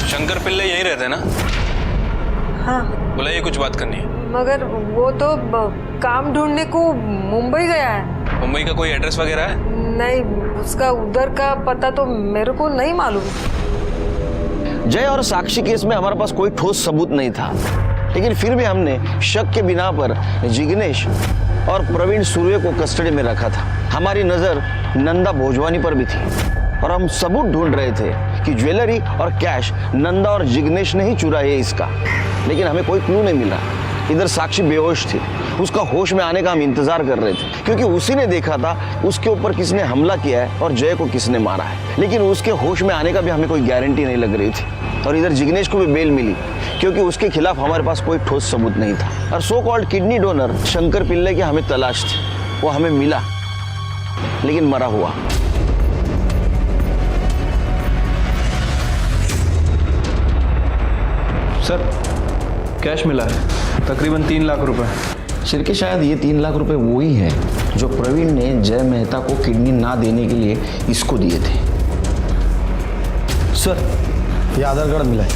शंकर पिल्ले यहीं रहते हैं ना? हाँ. बोला ये कुछ बात करनी है. मगर वो तो काम ढूंढने को मुंबई गया है. मुंबई का कोई एड्रेस वगैरह है? नहीं, उसका उधर का पता तो मेरे को नहीं मालूम. जय और साक्षी केस में हमारे पास कोई ठोस सबूत नहीं था, लेकिन फिर भी हमने शक के बिना पर जिग्नेश और प्रवीण सूर्य को कस्टडी में रखा था. हमारी नजर नंदा भोजवानी पर भी थी और हम सबूत ढूंढ रहे थे कि ज्वेलरी और कैश नंदा और जिग्नेश ने ही चुराया है इसका, लेकिन हमें कोई क्लू नहीं मिला. इधर साक्षी बेहोश थी, उसका होश में आने का हम इंतजार कर रहे थे क्योंकि उसी ने देखा था उसके ऊपर किसने हमला किया है और जय को किसने मारा है, लेकिन उसके होश में आने का भी हमें कोई गारंटी नहीं लग रही थी. और इधर जिग्नेश को भी बेल मिली क्योंकि उसके खिलाफ हमारे पास कोई ठोस सबूत नहीं था. और so called kidney donor Shankar Pillai की हमें तलाश थी, वो हमें मिला लेकिन मरा हुआ. सर कैश मिला है तकरीबन 3 लाख रुपए. शिरके शायद ये 3 लाख रुपए वो ही है जो प्रवीण ने जय मेहता को किडनी ना देने के लिए इसको दिए थे. सर, ये आधार कार्ड मिला है.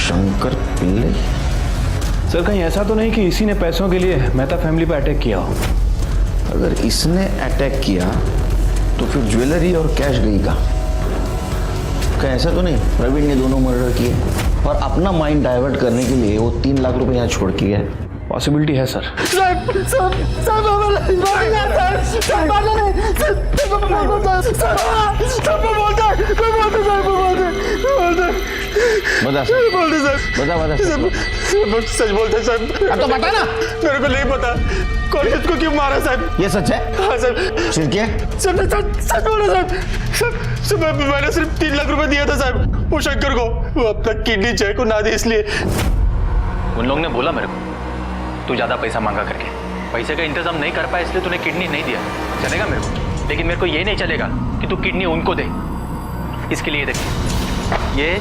शंकर पिल्ले? सर कहीं ऐसा तो नहीं कि इसी ने पैसों के लिए मेहता फैमिली पे अटैक किया हो? अगर इसने अटैक किया तो फिर ज्वेलरी और कैश गई का? कहीं ऐसा तो नहीं प्रवीण ने दोनों मर्डर किए और अपना माइंड डाइवर्ट करने के लिए वो 3 लाख रुपए यहाँ छोड़ के गए? पॉसिबिलिटी है सर. बता सच बोलते साहब. अब तो बता ना. मेरे को नहीं पता कौन किसको क्यों मारा साहब. ये सच है? हाँ सर. शिरके? सच बोला साहब. मैंने सिर्फ 3 लाख रुपए दिया था साहब वो शंकर को. वो अब तक किडनी जय को ना दी इसलिए. उन लोगों ने बोला मेरे को तू ज्यादा पैसा मांगा करके पैसे का इंतजाम नहीं कर पाया इसलिए तूने किडनी नहीं दिया. चलेगा मेरे को, लेकिन मेरे को ये नहीं चलेगा कि तू किडनी उनको दे. इसके लिए देख ये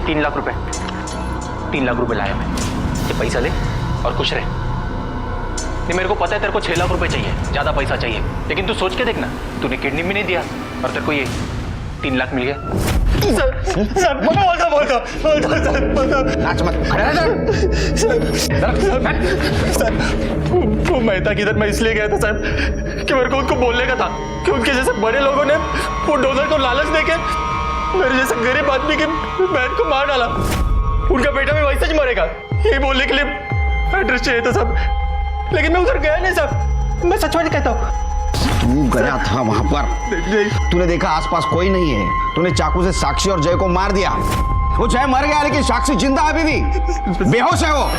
3 लाख रुपए 3 लाख रुपए लाया मैं. ये पैसा ले और खुश रहे. नहीं मेरे को पता है तेरे को 6 लाख रुपए चाहिए, ज्यादा पैसा चाहिए, लेकिन तू सोच के देखना तूने किडनी भी नहीं दिया और तेरे को ये 3 लाख मिल गया. सर बोलता नाच मत. वो मेहता किधर मैं इसलिए गया था साहब कि मेरे को उनको बोलने का था कि उनके जैसे बड़े लोगों ने वो डोनर को लालच देके मेरे जैसे गरीब आदमी की बहन को मार डाला. उनका बेटा भी वैसे ही मरेगा यही बोलने के लिए एड्रेस चाहिए था साहब, लेकिन मैं उधर गया नहीं साहब. मैं सच में कहता हूँ. तू गया था वहां पर, तूने देखा आसपास कोई नहीं है, तूने चाकू से साक्षी और जय को मार दिया. वो जय मर गया लेकिन साक्षी जिंदा अभी भी बेहोश है. वो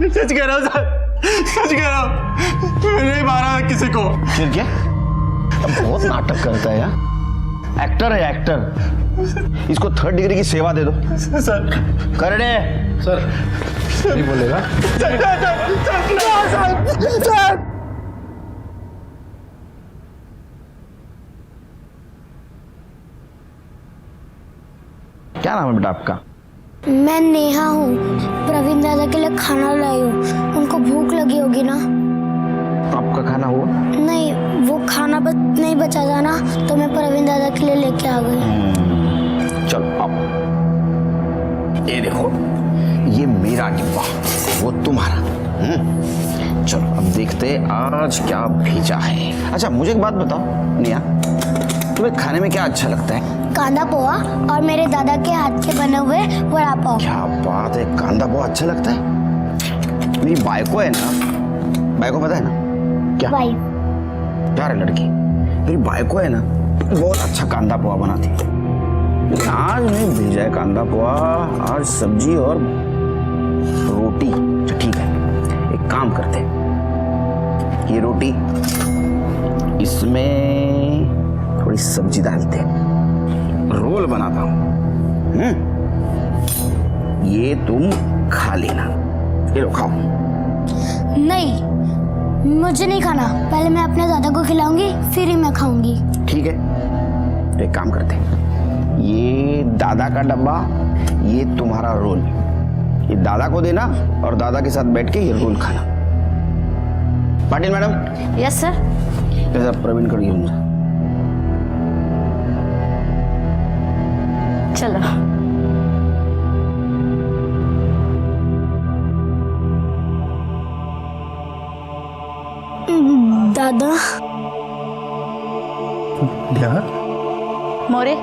सच कह रहा हूँ साहब, सच कह रहा हूँ. मैंने नहीं मारा किसी को. फिर क्या? बहुत नाटक करता है यार. एक्टर है एक्टर. इसको 3rd डिग्री की सेवा दे दो. सर कर दे. सर नहीं बोलेगा. क्या नाम है बेटा आपका? मैं नेहा हूँ. प्रवीण दादा के लिए खाना लाई हूँ. उनको भूख लगी होगी ना? आपका खाना हुआ? नहीं, वो खाना नहीं बचा था ना तो मैं प्रवीण दादा के लिए लेके आ गई. चल आओ. ये देखो, ये मेरा डिब्बा, वो तुम्हारा। चलो अब देखते आज क्या भेजा है। अच्छा मुझे एक बात बताओ निया, तुम्हें खाने में क्या अच्छा लगता है? कांदा पोहा और मेरे दादा के हाथ के बने हुए वड़ा पाव। क्या बात है, कांदा पोहा अच्छा लगता है? मेरी बाइको है ना, बाइको पता है ना क्या? प्यार है लड़की, मेरी बाइको है ना, बहुत अच्छा कांदा पोहा बनाती है। लेकिन आज नहीं भेजा है कांदा पोहा, आज सब्जी और रोटी। तो ठीक है, एक काम करते हैं, ये रोटी इसमें थोड़ी सब्जी डालते हैं, रोल बनाता हूं। ये तुम खा लेना, ये लो खाओ। नहीं, मुझे नहीं खाना, पहले मैं अपने दादा को खिलाऊंगी फिर ही मैं खाऊंगी। ठीक है, तो एक काम करते हैं, ये दादा का डब्बा, ये तुम्हारा रोल, ये दादा को देना और दादा के साथ बैठ के ये रोल खाना। पाटिल मैडम। Yes sir. जरा प्रवीण कर घेऊन जा। चलो। दादा। मोरे,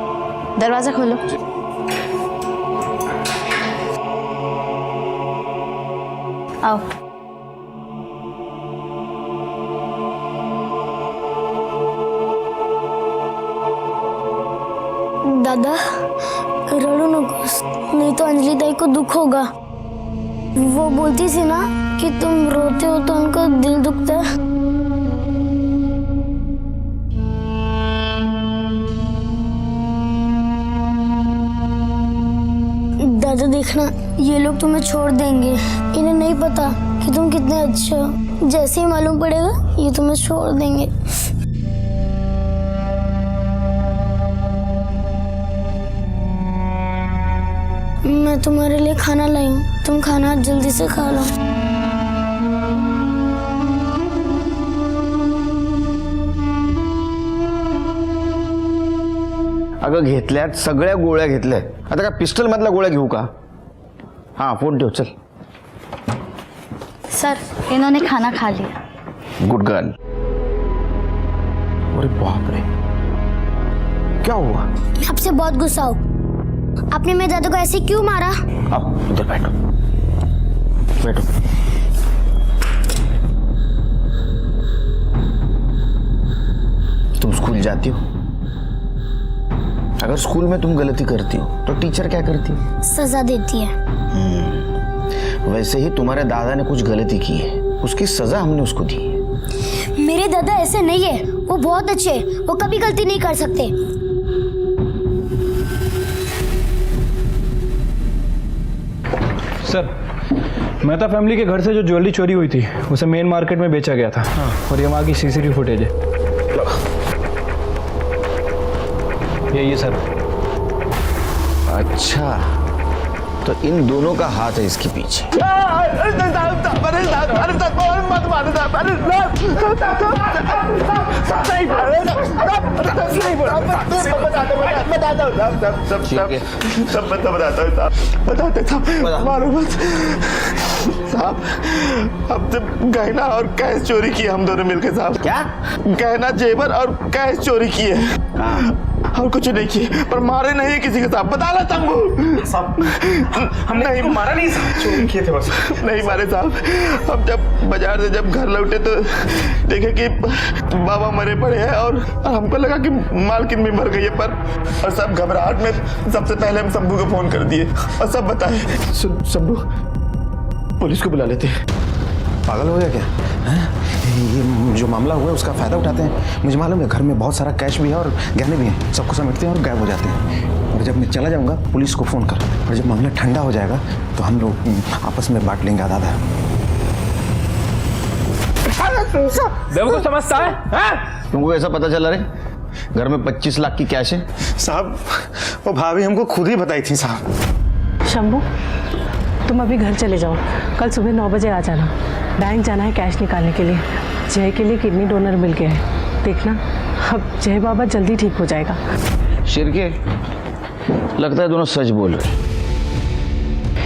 दरवाजा खोलो। आओ। दादा रो नको, नहीं तो अंजलि ताई को दुख होगा। वो बोलती थी ना कि तुम रोते हो तो उनका दिल दुखता है। दादा देखना, ये लोग तुम्हें छोड़ देंगे, इन्हें नहीं पता कि तुम कितने अच्छे हो। जैसे ही मालूम पड़ेगा ये तुम्हें छोड़ देंगे। मैं तुम्हारे लिए खाना लाई हूँ, तुम खाना जल्दी से खा लो। अगं घेतल्यात, सगळ्या गोळ्या घेतल्या, आता का पिस्टल मधल्या गोळ्या घेऊ का? हाँ फोन ठेव, चल। सर, इन्होंने खाना खा लिया। Good girl. अरे बाप रे, क्या हुआ? मैं आपसे बहुत गुस्सा हूँ, आपने मेरे दादा को ऐसे क्यों मारा? अब इधर बैठो, बैठो। तुम स्कूल जाती हो, अगर स्कूल में तुम गलती करती हो तो टीचर क्या करती है? सजा देती है। वैसे ही तुम्हारे दादा ने कुछ गलती की है, उसकी सजा हमने उसको दी है। मेरे दादा ऐसे नहीं है, वो बहुत अच्छे हैं, वो कभी गलती नहीं कर सकते। सर, मेहता फैमिली के घर से जो ज्वेलरी चोरी हुई थी उसे मेन मार्केट में बेचा गया था। और ये वहाँ की सीसीटीवी फुटेज है। ये सर। अच्छा, तो इन दोनों का हाथ है इसके पीछे। साहब, अब जब गहना और कैश चोरी किए हम दोनों मिलकर साहब। क्या? गहना, जेवर और कैश चोरी किए। और कुछ नहीं किए, पर मारे नहीं किसी के साथ। बता ला तंबू साहब, हमने नहीं मारा, नहीं साहब, चोरी किए थे बस। नहीं मारे साहब। हम जब बाजार से जब घर लौटे तो देखे कि बाबा मरे पड़े हैं और हमको लगा कि मालकिन भी मर गई है। पर और सब घबराहट में सबसे पहले हम शंभू को फोन कर दिए और सब बताए। शंभू, पुलिस को बुला लेते। पागल हो गया क्या? ये जो मामला हुआ है उसका फ़ायदा उठाते हैं। मुझे मालूम है घर में बहुत सारा कैश भी है और गहने भी हैं, सबको समेटते हैं और गायब हो जाते हैं। और जब मैं चला जाऊंगा पुलिस को फ़ोन कर, और जब मामला ठंडा हो जाएगा तो हम लोग आपस में बांट लेंगे आधा। को समझता है? तुमको कैसा पता चला रे? घर में 25 लाख की कैश है। साहब, वो भाभी हमको खुद ही बताई थी साहब। शंभू, तुम अभी घर चले जाओ, कल सुबह 9 बजे आ जाना। बैंक जाना है कैश निकालने के लिए। जय के लिए किडनी डोनर मिल गया है, देखना अब जय बाबा जल्दी ठीक हो जाएगा। शिरके, लगता है दोनों सच बोल रहे।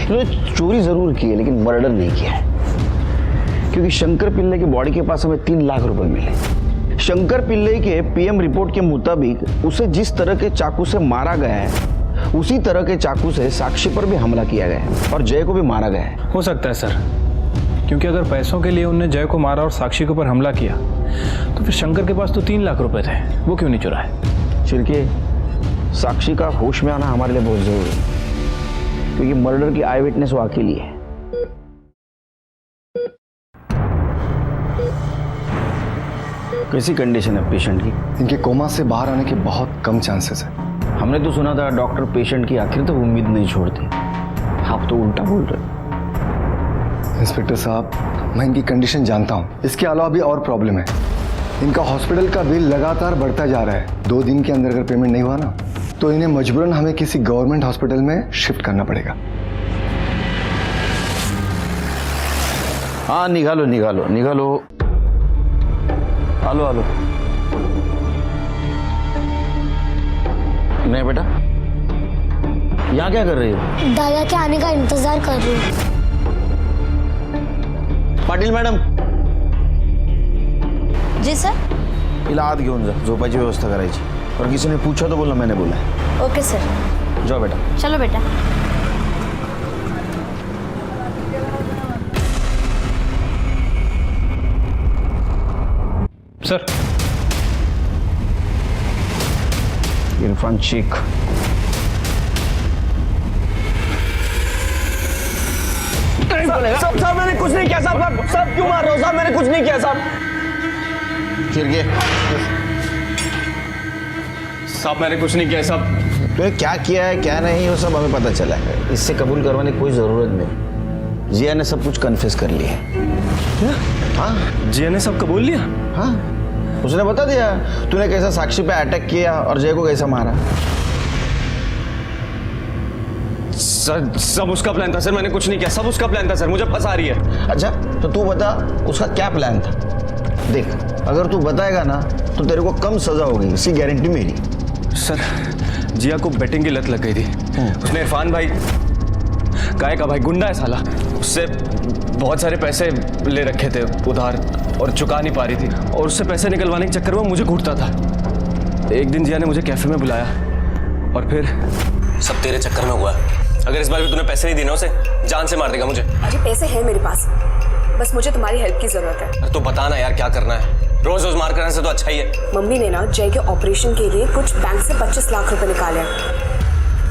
तूने चोरी जरूर की है लेकिन मर्डर नहीं किया है, क्योंकि शंकर पिल्ले की बॉडी के पास हमें 3 लाख रुपए मिले। शंकर पिल्ले के पीएम रिपोर्ट के मुताबिक उसे जिस तरह के चाकू से मारा गया है उसी तरह के चाकू से साक्षी पर भी हमला किया गया है और जय को भी मारा गया है। हो सकता है सर, क्योंकि अगर पैसों के लिए उनने जय को मारा और साक्षी के ऊपर हमला किया तो फिर शंकर के पास तो 3 लाख रुपए थे, वो क्यों नहीं चुराए? छिड़के, साक्षी का होश में आना हमारे लिए बहुत जरूरी है, क्योंकि मर्डर की आई विटनेस वो अकेली है। कैसी कंडीशन है पेशेंट की? इनके कोमा से बाहर आने के बहुत कम चांसेस है। हमने तो सुना था डॉक्टर पेशेंट की आखिर तक उम्मीद नहीं छोड़ते, आप तो उल्टा बोल रहे। इंस्पेक्टर साहब, मैं इनकी कंडीशन जानता हूँ। इसके अलावा भी और प्रॉब्लम है। इनका हॉस्पिटल का बिल लगातार बढ़ता जा रहा है। 2 दिन के अंदर अगर पेमेंट नहीं हुआ ना तो इन्हें मजबूरन हमें किसी गवर्नमेंट हॉस्पिटल में शिफ्ट करना पड़ेगा। हाँ, निकालो निकालो निकालो। आलो आलो। नहीं बेटा, यहाँ क्या कर रही हो? दादा के आने का इंतजार कर रही हूँ। पाटील मॅडम, जी सर। हिला आत घेऊन जा, झोपायची व्यवस्था करायची। और किसी ने पूछा तो बोलना मैंने बोला है। Okay sir. जाओ बेटा। चलो बेटा। सर, इरफान शेख। साहब मैंने कुछ नहीं किया साहब। साहब क्यों मार रहे हो साहब? मैंने कुछ नहीं किया साहब। साहब मैंने कुछ नहीं किया साहब। तो क्या किया है क्या नहीं वो सब हमें पता चला है। इससे कबूल करवाने की कोई जरूरत नहीं। जिया ने सब कुछ कन्फेस कर लिया है। हाँ, जिया ने सब कबूल लिया। हाँ, उसने बता दिया तूने कैसा साक्षी पे अटैक किया और जय को कैसा मारा। सर, सब उसका प्लान था सर, मैंने कुछ नहीं किया। सब उसका प्लान था सर, मुझे फंसा रही है। अच्छा, तो तू बता उसका क्या प्लान था? देख, अगर तू बताएगा ना तो तेरे को कम सजा होगी, इसकी गारंटी मेरी। सर, जिया को बेटिंग की लत लग गई थी। उसने इरफान भाई, काय का भाई गुंडा है साला, उससे बहुत सारे पैसे ले रखे थे उधार और चुका नहीं पा रही थी, और उससे पैसे निकलवाने के चक्कर में मुझे घूरता था। एक दिन जिया ने मुझे कैफे में बुलाया और फिर सब तेरे चक्कर में हुआ। अगर इस बार भी तूने पैसे नहीं दिए उसे जान से मार देगा मुझे। अरे पैसे हैं मेरे पास, बस मुझे तुम्हारी हेल्प की जरूरत है। अरे तो बता ना यार, क्या करना है? रोज रोज मार करने से तो अच्छा ही है। मम्मी ने ना जय के ऑपरेशन के लिए कुछ बैंक से 25 लाख रुपए निकाले हैं।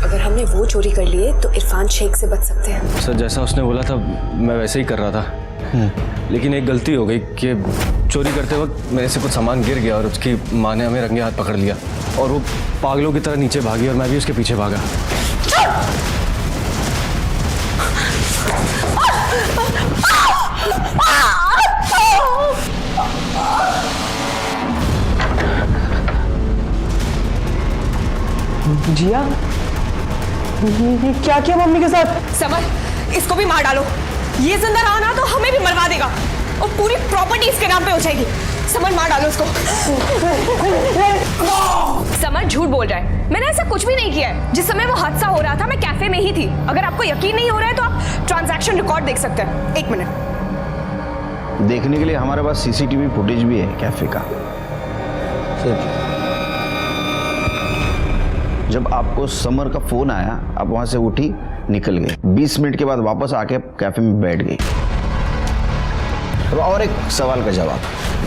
अगर हमने वो चोरी कर लिए तो इरफान शेख से बच सकते हैं। सर, जैसा उसने बोला था मैं वैसे ही कर रहा था, लेकिन एक गलती हो गई कि चोरी करते वक्त मेरे से कुछ सामान गिर गया और उसकी माँ ने हमें रंगे हाथ पकड़ लिया और वो पागलों की तरह नीचे भागी और मैं भी उसके पीछे भागा। जिया, ये क्या किया मम्मी के साथ? समर, इसको भी मार डालो। ये जिंदा रहा ना तो हमें भी मरवा देगा और पूरी प्रॉपर्टी इसके नाम पे हो जाएगी। समर, मार डालो इसको। समर झूठ बोल रहा है, मैंने ऐसा कुछ भी नहीं किया है। जिस समय वो हादसा हो रहा था मैं कैफे में ही थी। अगर आपको यकीन नहीं हो रहा है तो आप ट्रांजैक्शन रिकॉर्ड देख सकते हैं। 1 मिनट। देखने के लिए हमारे पास सीसीटीवी फुटेज भी है कैफे का। जब आपको समर का फोन आया, आप वहां से उठी, निकल गए। 20 मिनट के बाद वापस आके कैफे में बैठ गई। और एक सवाल का जवाब,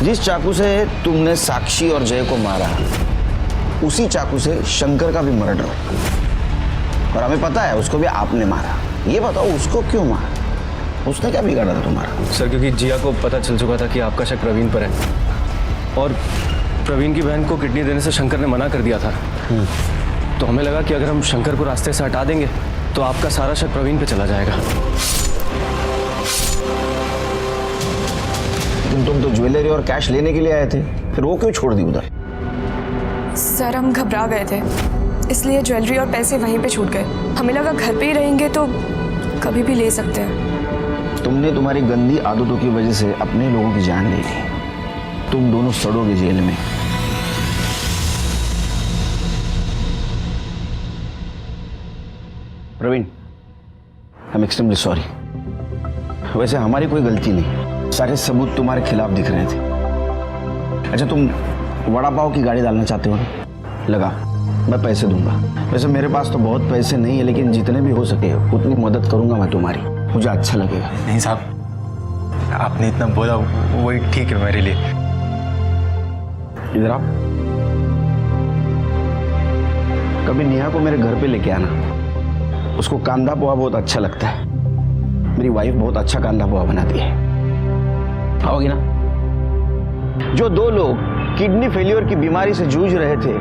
जिस चाकू से तुमने साक्षी और जय को मारा उसी चाकू से शंकर का भी मर्डर हो और हमें पता है उसको भी आपने मारा। ये बताओ उसको क्यों मारा? उसने क्या बिगाड़ा था तुम्हारा? सर, क्योंकि जिया को पता चल चुका था कि आपका शक प्रवीण पर है और प्रवीण की बहन को किडनी देने से शंकर ने मना कर दिया था। तो हमें लगा कि अगर हम शंकर को रास्ते से हटा देंगे तो आपका सारा शक प्रवीण पे चला जाएगा। तुम तो ज्वेलरी और कैश लेने के लिए आए थे, फिर वो क्यों छोड़ दी उधर? सर, हम घबरा गए थे इसलिए ज्वेलरी और पैसे वहीं पे छूट गए। हमें लगा घर पे ही रहेंगे तो कभी भी ले सकते हैं। तुमने तुम्हारी गंदी आदतों की वजह से अपने लोगों की जान ले ली। तुम दोनों सड़ोगे जेल में। Praveen, I am extremely sorry. वैसे हमारी कोई गलती नहीं, सारे सबूत तुम्हारे खिलाफ दिख रहे थे। अच्छा, तुम वड़ा पाव की गाड़ी डालना चाहते हो ना? लगा, मैं पैसे दूंगा। वैसे मेरे पास तो बहुत पैसे नहीं है, लेकिन जितने भी हो सके उतनी मदद करूंगा मैं तुम्हारी, मुझे अच्छा लगेगा। नहीं साहब, आपने इतना बोला वही ठीक है मेरे लिए। इधर आओ, कभी नेहा को मेरे घर पे लेके आना, उसको कांदा पोहा बहुत अच्छा लगता है। मेरी वाइफ बहुत अच्छा कांदा पोहा बनाती है, आओगी ना? जो दो लोग किडनी फेलियर की बीमारी से जूझ रहे थे,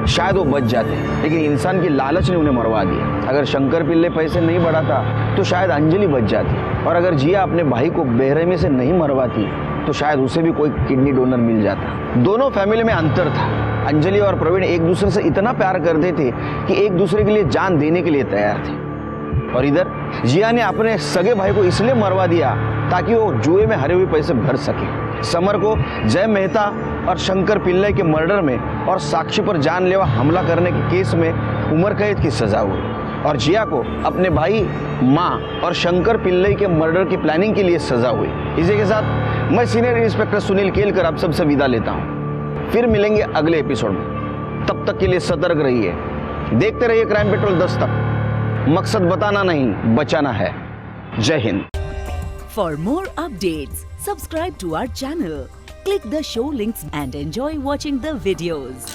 शायद वो बच जाते, लेकिन इंसान की लालच ने उन्हें मरवा दिया। अगर शंकर पिल्ले पैसे नहीं बढ़ाता तो शायद अंजलि बच जाती, और अगर जिया अपने भाई को बेरहमी से नहीं मरवाती तो शायद उसे भी कोई किडनी डोनर मिल जाता। दोनों फैमिली में अंतर था। अंजलि और प्रवीण एक दूसरे से इतना प्यार करते थे कि एक दूसरे के लिए जान देने के लिए तैयार थे, और इधर जिया ने अपने सगे भाई को इसलिए मरवा दिया ताकि वो जुए में हारे हुए पैसे भर सके। समर को जय मेहता और शंकर पिल्ले के मर्डर में और साक्षी पर जानलेवा हमला करने के केस में उम्र कैद की सजा हुई, और जिया को अपने भाई, माँ और शंकर पिल्ले के मर्डर की प्लानिंग के लिए सजा हुई। इसी के साथ मैं सीनियर इंस्पेक्टर सुनील केलकर आप सबसे विदा लेता हूँ। फिर मिलेंगे अगले एपिसोड में, तब तक के लिए सतर्क रहिए, देखते रहिए क्राइम पेट्रोल दस्तक। मकसद बताना नहीं, बचाना है। जय Hind. For more updates, subscribe to our channel, click the show links and enjoy watching the videos.